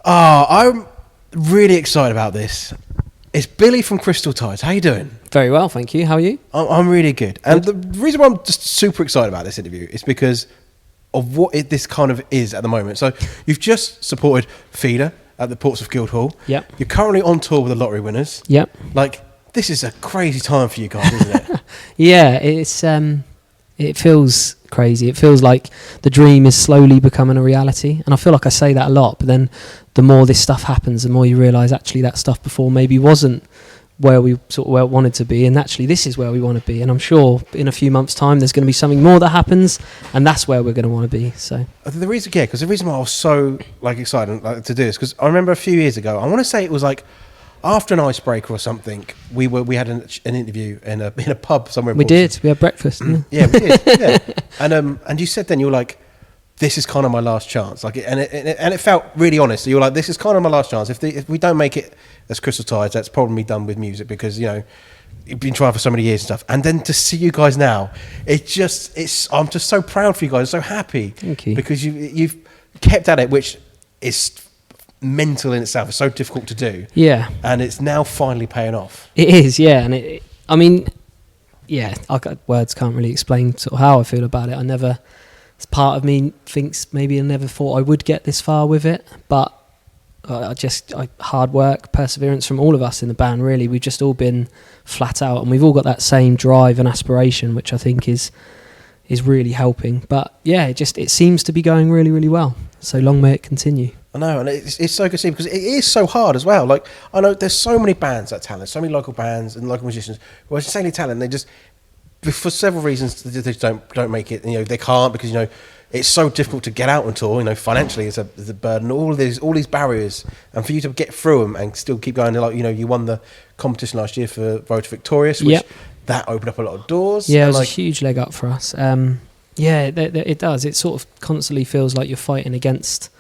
Oh, I'm really excited about this. It's Billy from Crystal Tides. How you doing? Very well, thank you. How are you? I'm really good. And the reason why I'm just super excited about this interview is because of what this kind of is at the moment. So you've just supported Feeder at the Portsmouth Guildhall. Yep. You're currently on tour with the Lottery Winners. Yep. Like, this is a crazy time for you guys, isn't it? Yeah, it feels crazy. It feels like the dream is slowly becoming a reality. And I feel like I say that a lot, but then the more this stuff happens, the more you realise actually that stuff before maybe wasn't where we wanted to be, and actually this is where we want to be. And I'm sure in a few months' time there's going to be something more that happens, and that's where we're going to want to be. So the reason why I was so excited to do this, because I remember a few years ago, I want to say it was like after an icebreaker or something, we had an interview in a pub somewhere in Portsmouth. We had breakfast. Yeah, we did. Yeah. And you said then, you were like, this is kind of my last chance. Like, and it felt really honest. So you were like, this is kind of my last chance. If we don't make it as Crystal Tides, that's probably done with music, because you've been trying for so many years and stuff. And then to see you guys now, I'm just so proud for you guys. So happy. Thank you. Because you've kept at it, which is mental in itself. It's so difficult to do. Yeah. And it's now finally paying off. It is, yeah. And words can't really explain sort of how I feel about it. Part of me thinks maybe I never thought I would get this far with it, but hard work, perseverance from all of us in the band, really. We've just all been flat out, and we've all got that same drive and aspiration, which I think is really helping. But yeah, it seems to be going really, really well. So long may it continue. I know, and it's so good to see, because it is so hard as well. Like, I know there's so many bands that talent, so many local bands and local musicians who are insanely talented. They just, for several reasons, they don't make it. They can't, because it's so difficult to get out on tour. Financially, it's a burden. All these barriers, and for you to get through them and still keep going. Like, you won the competition last year for Road to Victorious, which that opened up a lot of doors. Yeah, it was a huge leg up for us. It does. It sort of constantly feels like you're fighting against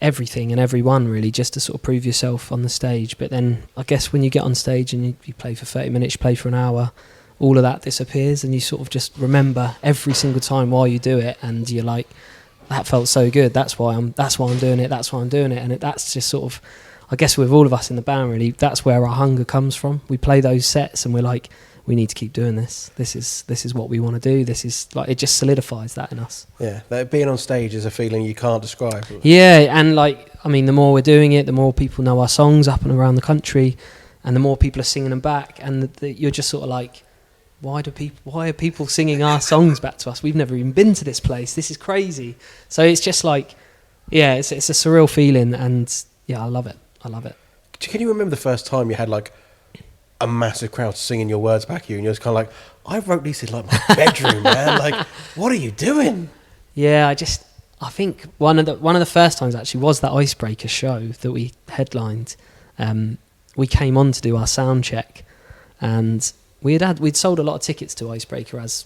everything and everyone, really, just to sort of prove yourself on the stage. But then I guess when you get on stage and you play for 30 minutes, you play for an hour, all of that disappears, and you sort of just remember every single time while you do it, and you're like, that felt so good, that's why I'm doing it, and that's just sort of, I guess with all of us in the band, really, that's where our hunger comes from. We play those sets and we're like, we need to keep doing this. This is what we want to do. This is like, it just solidifies that in us. Yeah, that being on stage is a feeling you can't describe. Yeah, and the more we're doing it, the more people know our songs up and around the country, and the more people are singing them back, and you're just sort of like, why are people singing our songs back to us? We've never even been to this place. This is crazy. So it's just like, yeah, it's a surreal feeling, and yeah, I love it. Can you remember the first time you had like a massive crowd singing your words back at you, and you're just kind of like, I wrote these in like my bedroom, man. Like, what are you doing? Yeah, I think one of the first times actually was that Icebreaker show that we headlined. We came on to do our sound check, and we'd sold a lot of tickets to Icebreaker as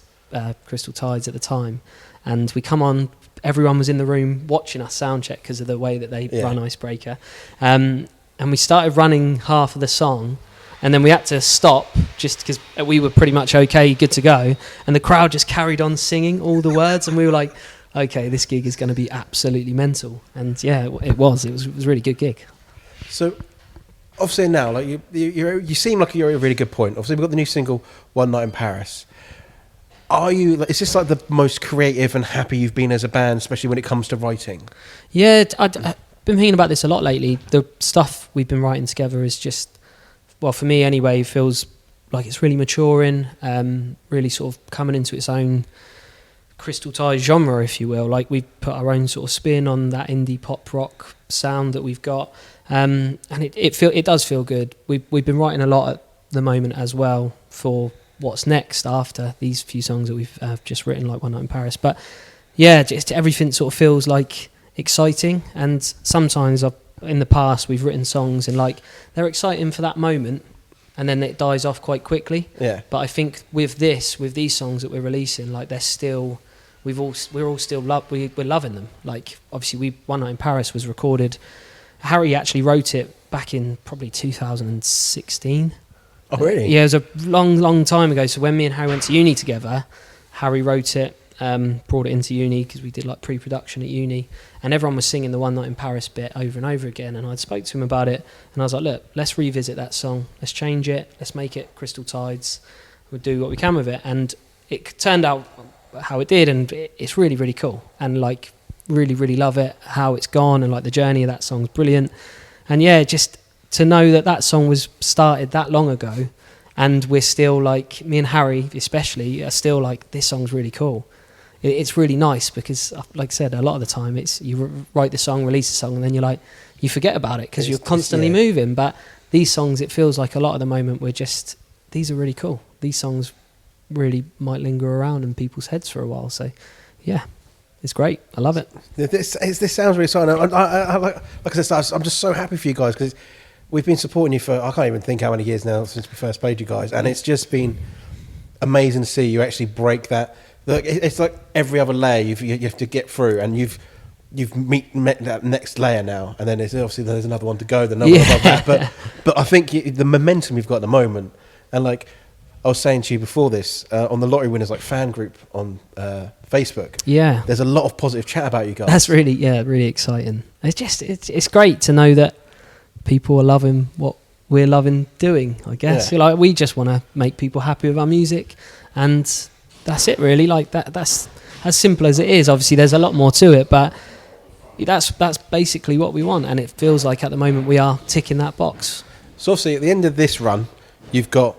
Crystal Tides at the time, and we come on, everyone was in the room watching us sound check because of the way that they run Icebreaker, and we started running half of the song, and then we had to stop just because we were pretty much good to go, and the crowd just carried on singing all the words, and we were like, okay, this gig is going to be absolutely mental. And yeah, it was a really good gig. So obviously now, like you seem like you're at a really good point. Obviously, we've got the new single "One Night in Paris." Is this like the most creative and happy you've been as a band, especially when it comes to writing? Yeah, I've been thinking about this a lot lately. The stuff we've been writing together is just, well, for me anyway, feels like it's really maturing, really sort of coming into its own Crystal Tides genre, if you will. Like, we've put our own sort of spin on that indie pop rock sound that we've got. And it does feel good. We've been writing a lot at the moment as well for what's next after these few songs that we've just written, like One Night in Paris. But yeah, just everything sort of feels like exciting. And sometimes in the past we've written songs and like they're exciting for that moment, and then it dies off quite quickly. Yeah. But I think with these songs that we're releasing, like they're still, we're loving them. Like, obviously One Night in Paris was recorded. Harry actually wrote it back in probably 2016. Oh, really? Yeah, it was a long, long time ago. So when me and Harry went to uni together, Harry wrote it, brought it into uni because we did like pre-production at uni, and everyone was singing the One Night in Paris bit over and over again, and I spoke to him about it, and I was like, look, let's revisit that song, let's change it, let's make it Crystal Tides, we'll do what we can with it. And it turned out how it did, and it's really, really cool, and like really, really love it, how it's gone, and like the journey of that song's brilliant. And yeah, just to know that that song was started that long ago, and we're still like, me and Harry especially are still like, this song's really cool. It's really nice because, like I said, a lot of the time it's you write the song, release the song, and then you're like, you forget about it because you're constantly moving. But these songs, it feels like a lot of the moment we're just, these are really cool. These songs really might linger around in people's heads for a while. So yeah, it's great. I love it. This sounds really exciting. Like I said, I'm just so happy for you guys because we've been supporting you for, I can't even think how many years now since we first played you guys, and it's just been amazing to see you actually break that. It's like every other layer you have to get through, and you've met that next layer now, and then there's another one to go, then another one above that. But I think the momentum you've got at the moment, and like I was saying to you before this, on the Lottery Winners like fan group on Facebook, there's a lot of positive chat about you guys. That's really really exciting. It's great to know that people are loving what we're loving doing, I guess. Like, we just want to make people happy with our music, and that's it really. Like that's as simple as it is. Obviously there's a lot more to it, but that's basically what we want, and it feels like at the moment we are ticking that box. So obviously at the end of this run, you've got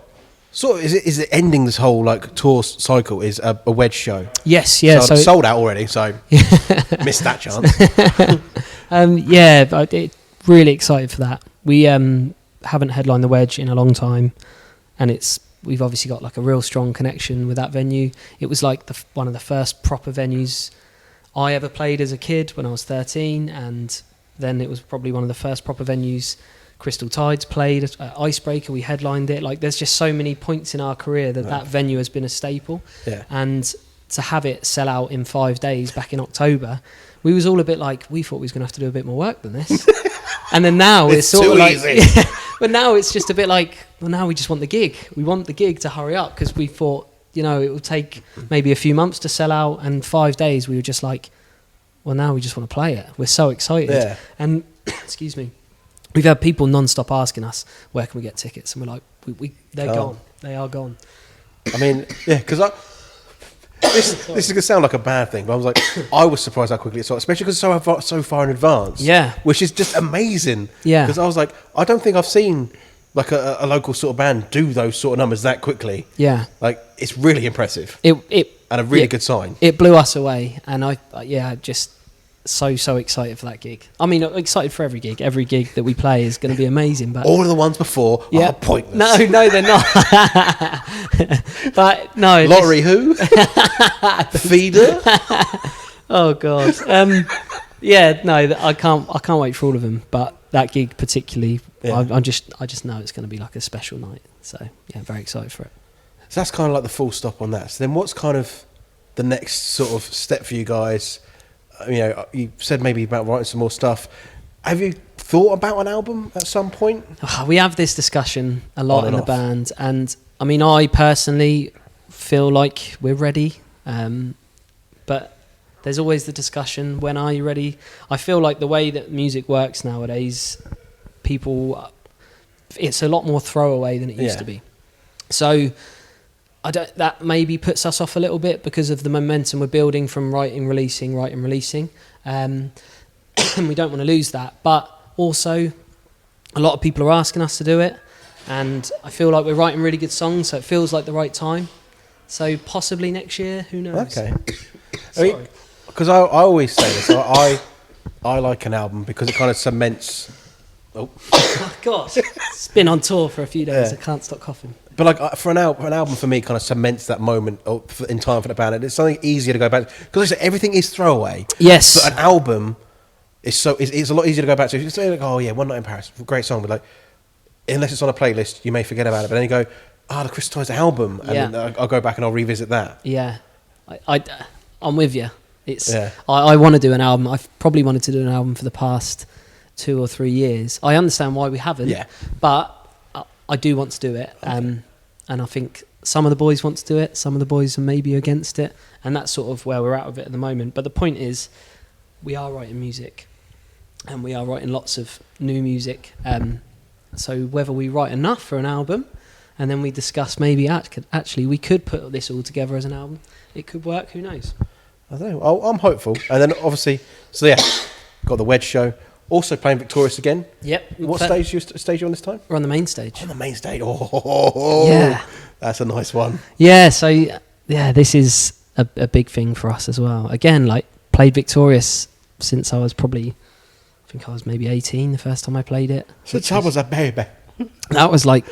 sort of, is it ending this whole like tour cycle is a wedge show? Yes, yeah. So sold out already, so missed that chance. But really excited for that. We haven't headlined the Wedge in a long time, and we've obviously got like a real strong connection with that venue. It was like one of the first proper venues I ever played as a kid when I was 13, and then it was probably one of the first proper venues Crystal Tides played at Icebreaker. We headlined it. Like, there's just so many points in our career that venue has been a staple. Yeah. And to have it sell out in 5 days back in October, we was all a bit like, we thought we was going to have to do a bit more work than this. And then now it's sort of like, easy. but now it's just a bit like, well, now we just want the gig. We want the gig to hurry up, because we thought, it will take maybe a few months to sell out, and 5 days we were just like, well, now we just want to play it. We're so excited. Yeah. And excuse me, we've had people non-stop asking us, where can we get tickets? And we're like, they're gone. They are gone. I mean, yeah, because this is going to sound like a bad thing, but I was like, I was surprised how quickly it sold, especially because it's so far in advance. Yeah. Which is just amazing. Yeah. Because I was like, I don't think I've seen like a local sort of band do those sort of numbers that quickly. Yeah. Like, it's really impressive. And a really good sign. It blew us away, and I just so excited for that gig. I mean, excited for every gig. Every gig that we play is going to be amazing. But all of the ones before are pointless. No, they're not. But no, Lottery who? Feeder. Oh god. I can't wait for all of them. But that gig particularly, I just know it's going to be like a special night. So yeah, very excited for it. So that's kind of like the full stop on that. So then, what's kind of the next sort of step for you guys? You said maybe about writing some more stuff. Have you thought about an album at some point? We have this discussion a lot in the band, and I mean, I personally feel like we're ready, but there's always the discussion, when are you ready? I feel like the way that music works nowadays, it's a lot more throwaway than it used to be. So that maybe puts us off a little bit because of the momentum we're building from writing, releasing. We don't want to lose that. But also, a lot of people are asking us to do it, and I feel like we're writing really good songs, so it feels like the right time. So possibly next year, who knows? Okay. Because I always say this, I like an album because it kind of cements... Oh God! It's been on tour for a few days. I can't stop coughing. But like for an album for me, kind of cements that moment in time for the band, and it's something easier to go back to, because everything is throwaway. Yes. But an album is it's a lot easier to go back to. If you say like, oh yeah, One Night in Paris, great song, but like, unless it's on a playlist, you may forget about it. But then you go, the Crystal Tides album, and then I'll go back and I'll revisit that. Yeah, I'm with you. I want to do an album. I've probably wanted to do an album for the past 2 or 3 years. I understand why we haven't, but I do want to do it, and I think some of the boys want to do it, some of the boys are maybe against it, and that's sort of where we're at with it at the moment. But the point is, we are writing music, and we are writing lots of new music. So whether we write enough for an album, and then we discuss maybe actually we could put this all together as an album. It could work. Who knows? I don't know. I'm hopeful. And then obviously, so yeah, got the Wedge show. Also playing Victorious again. Yep. What stage you on this time? We're on the main stage. On the main stage. Oh, yeah. That's a nice one. Yeah. So yeah, this is a big thing for us as well. Again, like played Victorious since I was probably, I think I was maybe 18 the first time I played it. Since I was a baby. That was like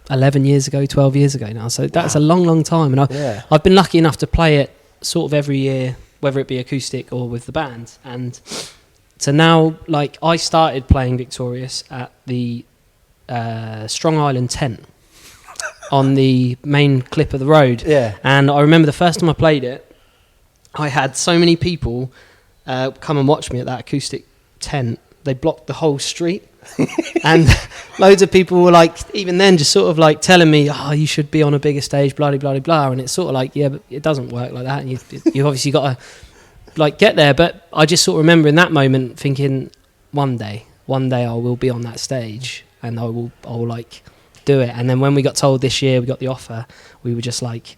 11 years ago, 12 years ago now. So that's a long, long time. And I've been lucky enough to play it sort of every year, whether it be acoustic or with the band. And so now, like, I started playing Victorious at the Strong Island tent on the main clip of the road. Yeah. And I remember the first time I played it, I had so many people come and watch me at that acoustic tent. They blocked the whole street. And loads of people were like, even then, just sort of like telling me, oh, you should be on a bigger stage, blah, blah, blah, blah. And it's sort of like, yeah, but it doesn't work like that. And you've obviously got to like get there. But I just sort of remember in that moment thinking, one day I will be on that stage and I'll like do it. And then when we got told this year, we got the offer, we were just like,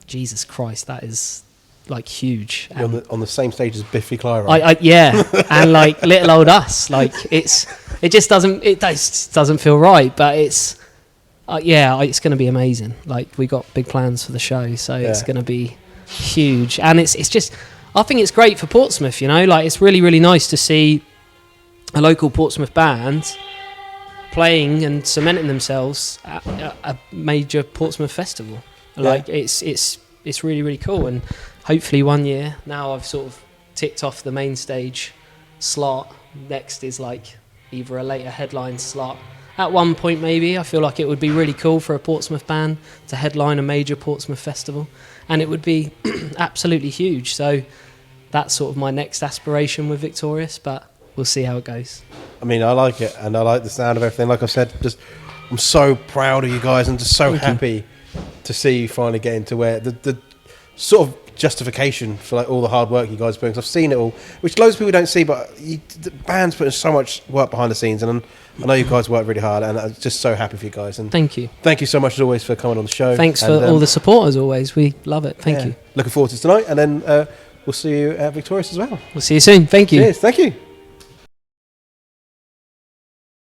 Jesus Christ, that is like huge. On the same stage as Biffy Clyro. Yeah, and like little old us, like it just doesn't feel right, but it's it's going to be amazing. Like we got big plans for the show, so it's going to be huge, and it's just, I think it's great for Portsmouth. You know, like it's really, really nice to see a local Portsmouth band playing and cementing themselves at a major Portsmouth festival. Like it's really, really cool. And hopefully one year, now I've sort of ticked off the main stage slot, next is like either a later headline slot. At one point maybe, I feel like it would be really cool for a Portsmouth band to headline a major Portsmouth festival, and it would be absolutely huge. So that's sort of my next aspiration with Victorious, but we'll see how it goes. I mean, I like it, and I like the sound of everything. Like I said, I'm so proud of you guys, and just so happy to see you finally getting to where the sort of justification for like all the hard work you guys put in. 'Cause I've seen it all, which loads of people don't see, but the band's putting so much work behind the scenes, and I know you guys work really hard, and I'm just so happy for you guys. And thank you so much as always for coming on the show. Thanks for all the support as always. We love it. Thank you. Looking forward to tonight, and then we'll see you at Victorious as well. We'll see you soon. Thank you. Cheers. Thank you.